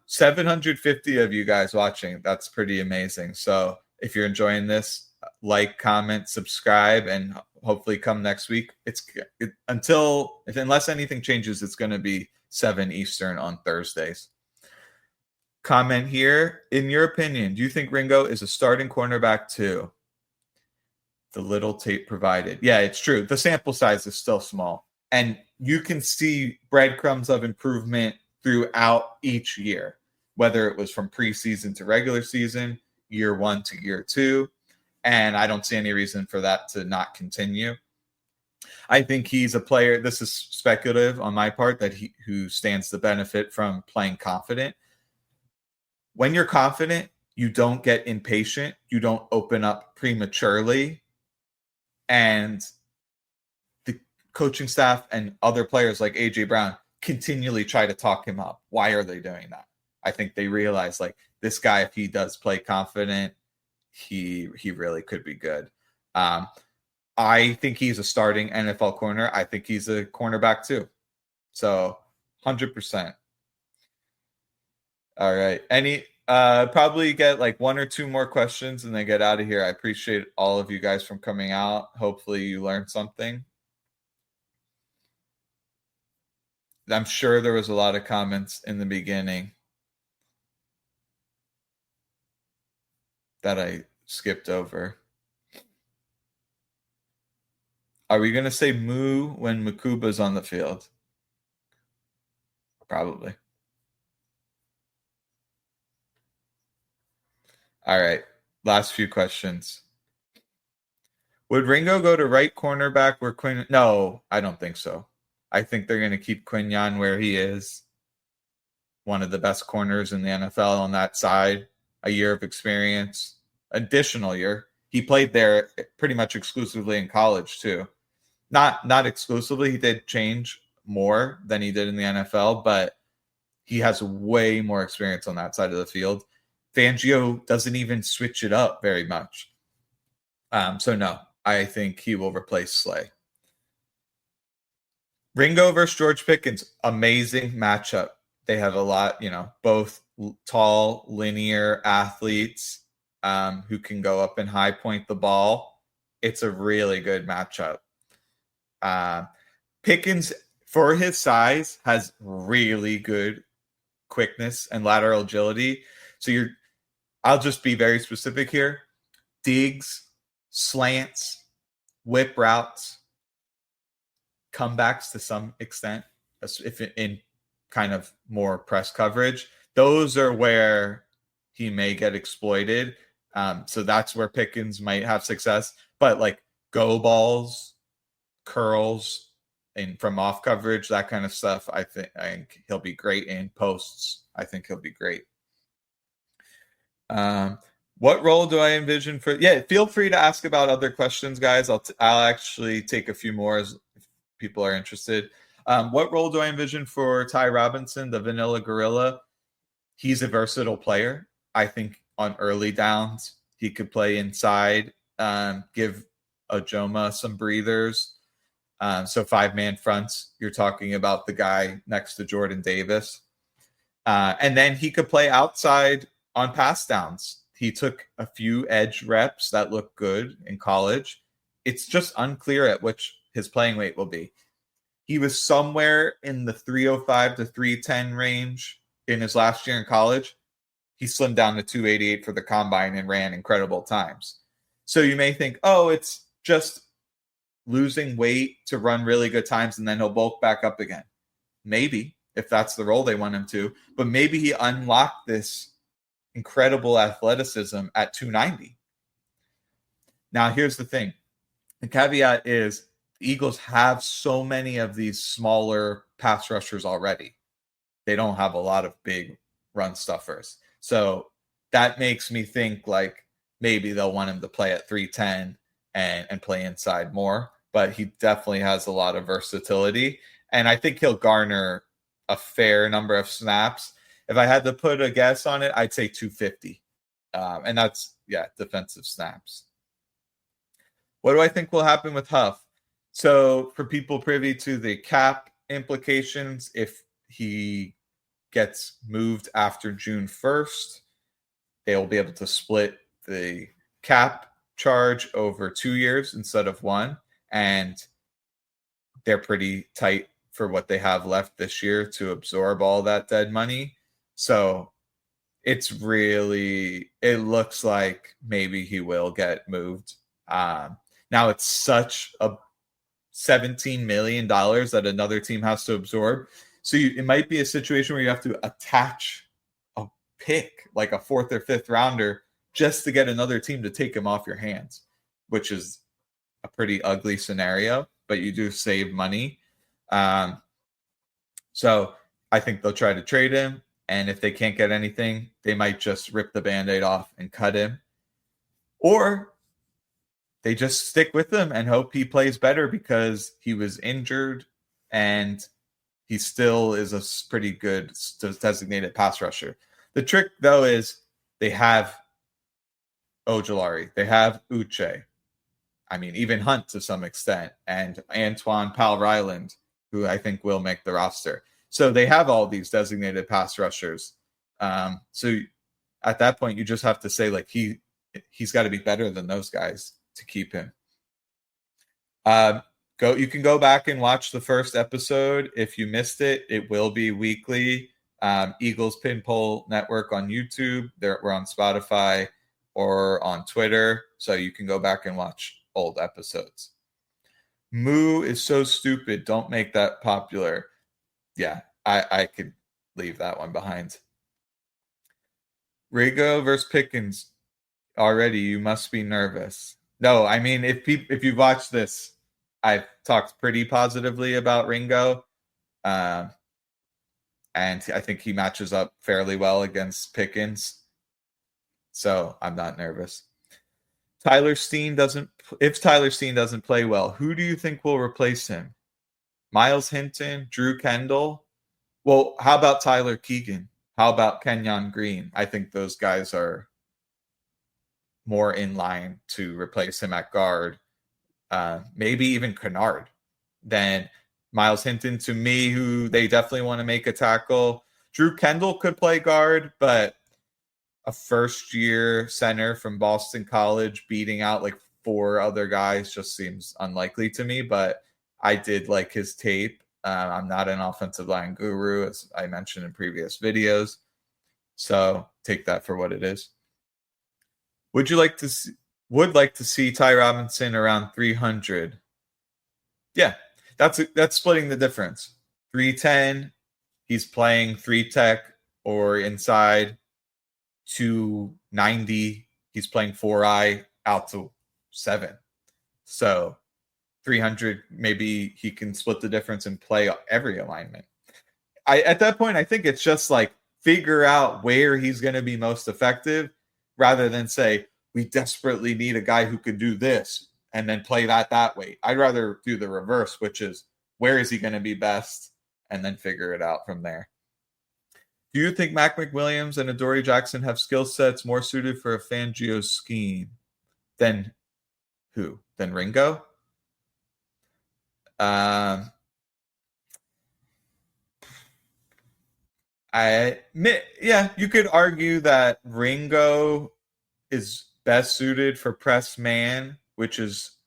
S8: 750 of you guys watching. That's pretty amazing. So if you're enjoying this, comment, subscribe, and hopefully come next week. Unless anything changes, it's going to be 7 Eastern on Thursdays. Comment here. In your opinion, do you think Ringo is a starting cornerback too? The little tape provided. Yeah, it's true. The sample size is still small. And you can see breadcrumbs of improvement throughout each year, whether it was from preseason to regular season, year 1 to year 2. And I don't see any reason for that to not continue. I think he's a player, this is speculative on my part, who stands to benefit from playing confident. When you're confident, you don't get impatient. You don't open up prematurely. And the coaching staff and other players like A.J. Brown continually try to talk him up. Why are they doing that? I think they realize this guy, if he does play confident, he really could be good. I think he's a starting NFL corner. I think he's a cornerback too. So 100%. All right. Probably get 1 or 2 more questions and then get out of here. I appreciate all of you guys from coming out. Hopefully you learned something. I'm sure there was a lot of comments in the beginning that I skipped over. Are we going to say moo when Makuba's on the field? Probably. All right. Last few questions. Would Ringo go to right cornerback where Quinn? No, I don't think so. I think they're going to keep Quinyon where he is. one of the best corners in the NFL on that side, a year of experience, additional year. He played there pretty much exclusively in college too. Not exclusively. He did change more than he did in the NFL, but he has way more experience on that side of the field. Fangio doesn't even switch it up very much. So no, I think he will replace Slay. Ringo versus George Pickens, amazing matchup. They have a lot, both tall, linear athletes who can go up and high point the ball. It's a really good matchup. Pickens, for his size, has really good quickness and lateral agility. So I'll just be very specific here. Digs, slants, whip routes, comebacks to some extent, if in kind of more press coverage, those are where he may get exploited. So that's where Pickens might have success. But like go balls, curls, and from off coverage, that kind of stuff, I think he'll be great in posts. I think he'll be great. What role do I envision for? Yeah, feel free to ask about other questions, guys. I'll actually take a few more if people are interested. What role do I envision for Ty Robinson, the vanilla gorilla? He's a versatile player. I think on early downs, he could play inside, give Ojoma some breathers. So 5-man fronts, you're talking about the guy next to Jordan Davis. And then he could play outside on pass downs. He took a few edge reps that looked good in college. It's just unclear at which his playing weight will be. He was somewhere in the 305 to 310 range in his last year in college. He slimmed down to 288 for the combine and ran incredible times. So you may think, oh, it's just losing weight to run really good times and then he'll bulk back up again. Maybe, if that's the role they want him to. But maybe he unlocked this incredible athleticism at 290. Now, here's the thing. The caveat is the Eagles have so many of these smaller pass rushers already. They don't have a lot of big run stuffers. So that makes me think like maybe they'll want him to play at 310 and play inside more. But he definitely has a lot of versatility. And I think he'll garner a fair number of snaps. If I had to put a guess on it, I'd say 250. And that's, defensive snaps. What do I think will happen with Huff? So for people privy to the cap implications, if he gets moved after June 1st, they'll be able to split the cap charge over 2 years instead of one. And they're pretty tight for what they have left this year to absorb all that dead money. So it looks like maybe he will get moved. Now it's such a $17 million that another team has to absorb. So it might be a situation where you have to attach a pick, like a 4th or 5th rounder, just to get another team to take him off your hands, which is a pretty ugly scenario, but you do save money. So I think they'll try to trade him. And if they can't get anything, they might just rip the Band-Aid off and cut him. Or they just stick with him and hope he plays better because he was injured and he still is a pretty good designated pass rusher. The trick, though, is they have Ojulari. They have Uche. I mean, even Hunt to some extent. And Antoine Powell-Ryland, who I think will make the roster. So they have all these designated pass rushers. So at that point, you just have to say, like, he's got to be better than those guys to keep him. You can go back and watch the first episode. If you missed it, it will be weekly. Eagles Pinpole Network on YouTube. We're on Spotify or on Twitter. So you can go back and watch old episodes. Moo is so stupid. Don't make that popular. Yeah, I could leave that one behind. Ringo versus Pickens. Already, you must be nervous. No, I mean, if you've watched this, I've talked pretty positively about Ringo. and I think he matches up fairly well against Pickens. So I'm not nervous. If Tyler Steen doesn't play well, who do you think will replace him? Miles Hinton, Drew Kendall? Well, how about Tyler Keegan? How about Kenyon Green? I think those guys are more in line to replace him at guard. Maybe even Kennard than Miles Hinton to me, who they definitely want to make a tackle. Drew Kendall could play guard, but a first-year center from Boston College beating out like 4 other guys just seems unlikely to me, but I did like his tape. I'm not an offensive line guru, as I mentioned in previous videos, so take that for what it is. Would like to see Ty Robinson around 300? Yeah, that's splitting the difference. 310, he's playing 3 tech or inside. 290, he's playing 4i out to 7. So 300, maybe he can split the difference and play every alignment. At that point, I think it's just like figure out where he's going to be most effective rather than say, we desperately need a guy who could do this and then play that way. I'd rather do the reverse, which is where is he going to be best and then figure it out from there. Do you think Mac McWilliams and Adoree Jackson have skill sets more suited for a Fangio scheme than who? Than Ringo? You could argue that Ringo is best suited for press man, which is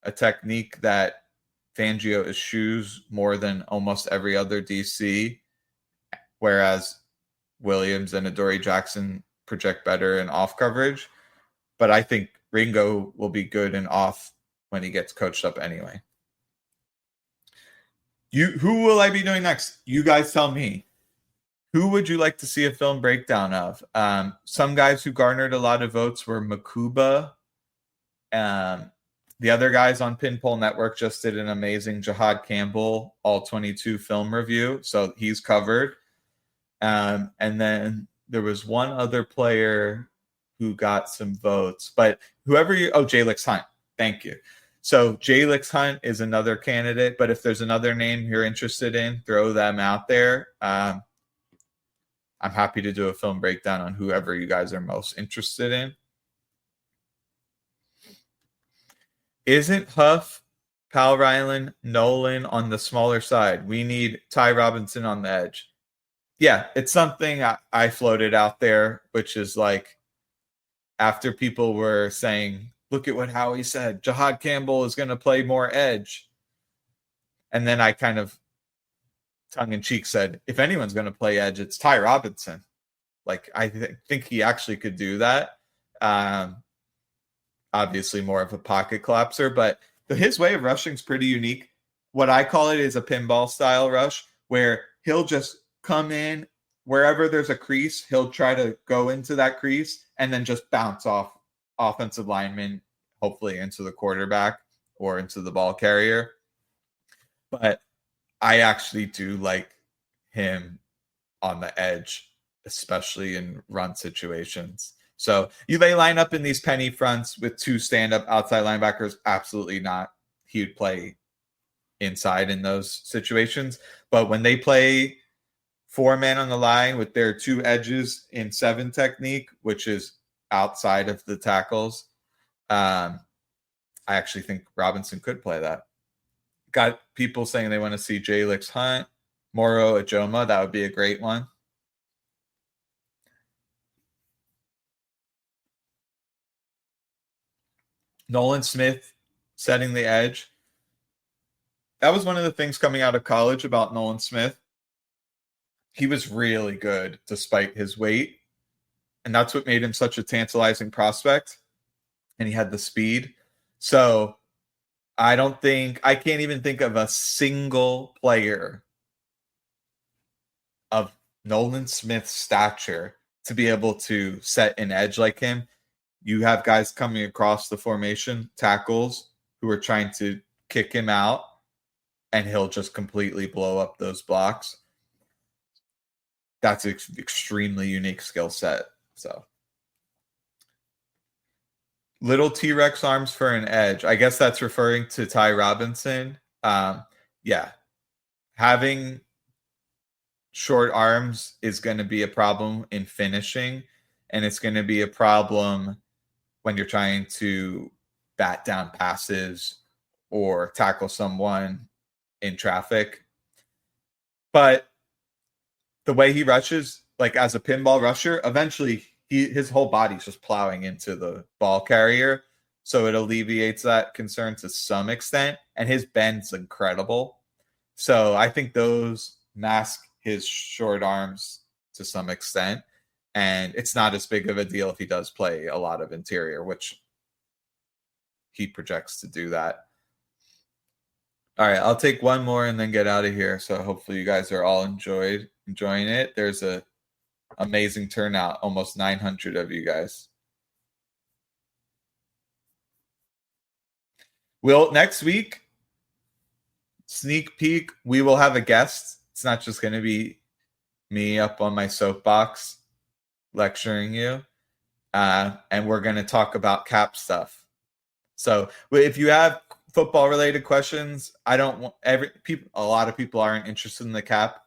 S8: a technique that Fangio eschews more than almost every other DC, whereas Williams and Adoree Jackson project better in off coverage. But I think Ringo will be good in off when he gets coached up anyway. Who will I be doing next? You guys tell me. Who would you like to see a film breakdown of? Some guys who garnered a lot of votes were Makuba. The other guys on Pinpole Network just did an amazing Jahad Campbell all 22 film review, so he's covered. And then there was one other player who got some votes, but Jalix Hunt. Thank you. So Jalix Hunt is another candidate, but if there's another name you're interested in, throw them out there. I'm happy to do a film breakdown on whoever you guys are most interested in. Isn't Huff, Pal Ryland, Nolan on the smaller side? We need Ty Robinson on the edge. Yeah, it's something I floated out there, which is like after people were saying, look at what Howie said, Jahad Campbell is going to play more edge. And then I kind of tongue-in-cheek said, if anyone's going to play edge, it's Ty Robinson. Like, I think he actually could do that. Obviously more of a pocket collapser, but his way of rushing is pretty unique. What I call it is a pinball style rush, where he'll just come in wherever there's a crease, he'll try to go into that crease and then just bounce off offensive linemen, hopefully into the quarterback or into the ball carrier. But I actually do like him on the edge, especially in run situations. So they line up in these penny fronts with 2 stand-up outside linebackers? Absolutely not. He would play inside in those situations. But when they play 4 men on the line with their 2 edges in 7 technique, which is outside of the tackles, I actually think Robinson could play that. Got people saying they want to see Jalix Hunt, Moro Ajoma. That would be a great one. Nolan Smith setting the edge. That was one of the things coming out of college about Nolan Smith. He was really good despite his weight. And that's what made him such a tantalizing prospect. And he had the speed. So I can't even think of a single player of Nolan Smith's stature to be able to set an edge like him. You have guys coming across the formation, tackles, who are trying to kick him out, and he'll just completely blow up those blocks. that's an extremely unique skill set. So little T-Rex arms for an edge. I guess that's referring to Ty Robinson. Yeah. Having short arms is going to be a problem in finishing, and it's going to be a problem when you're trying to bat down passes or tackle someone in traffic. But the way he rushes, like as a pinball rusher, eventually his whole body's just plowing into the ball carrier. So it alleviates that concern to some extent. And his bend's incredible. So I think those mask his short arms to some extent. And it's not as big of a deal if he does play a lot of interior, which he projects to do that. All right, I'll take one more and then get out of here. So hopefully you guys are all enjoying it. There's a amazing turnout, almost 900 of you guys. Next week, sneak peek, we will have a guest. It's not just going to be me up on my soapbox lecturing you. And we're going to talk about cap stuff. So if you have football related questions, a lot of people aren't interested in the cap.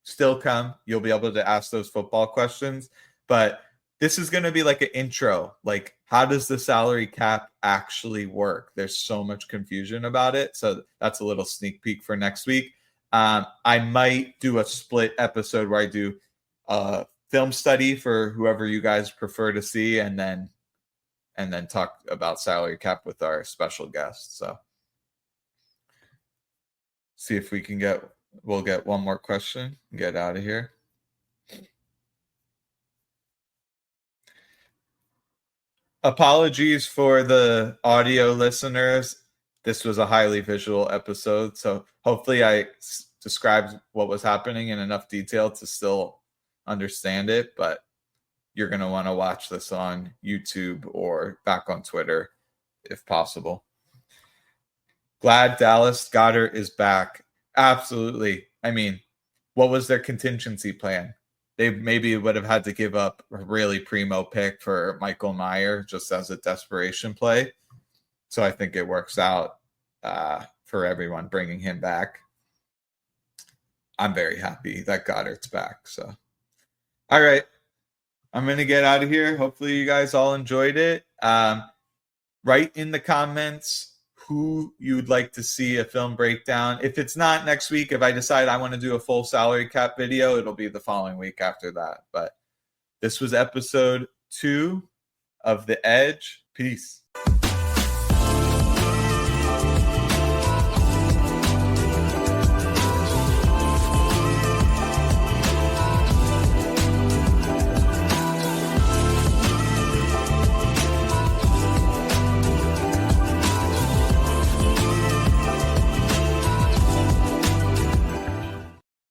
S8: Still come. You'll be able to ask those football questions. But this is going to be like an intro. Like, how does the salary cap actually work? There's so much confusion about it. So that's a little sneak peek for next week. I might do a split episode where I do a film study for whoever you guys prefer to see, and then talk about salary cap with our special guest. So see if we'll get one more question and get out of here. Apologies for the audio listeners. This was a highly visual episode, so hopefully I described what was happening in enough detail to still understand it, but you're going to want to watch this on YouTube or back on Twitter if possible. Glad Dallas Goedert is back. Absolutely. I mean, what was their contingency plan? They maybe would have had to give up a really primo pick for Michael Mayer just as a desperation play. So I think it works out for everyone bringing him back. I'm very happy that Goddard's back. So, all right. I'm going to get out of here. Hopefully you guys all enjoyed it. Write in the comments who you'd like to see a film breakdown. If it's not next week, if I decide I want to do a full salary cap video, it'll be the following week after that. But this was episode 2 of The Edge. Peace.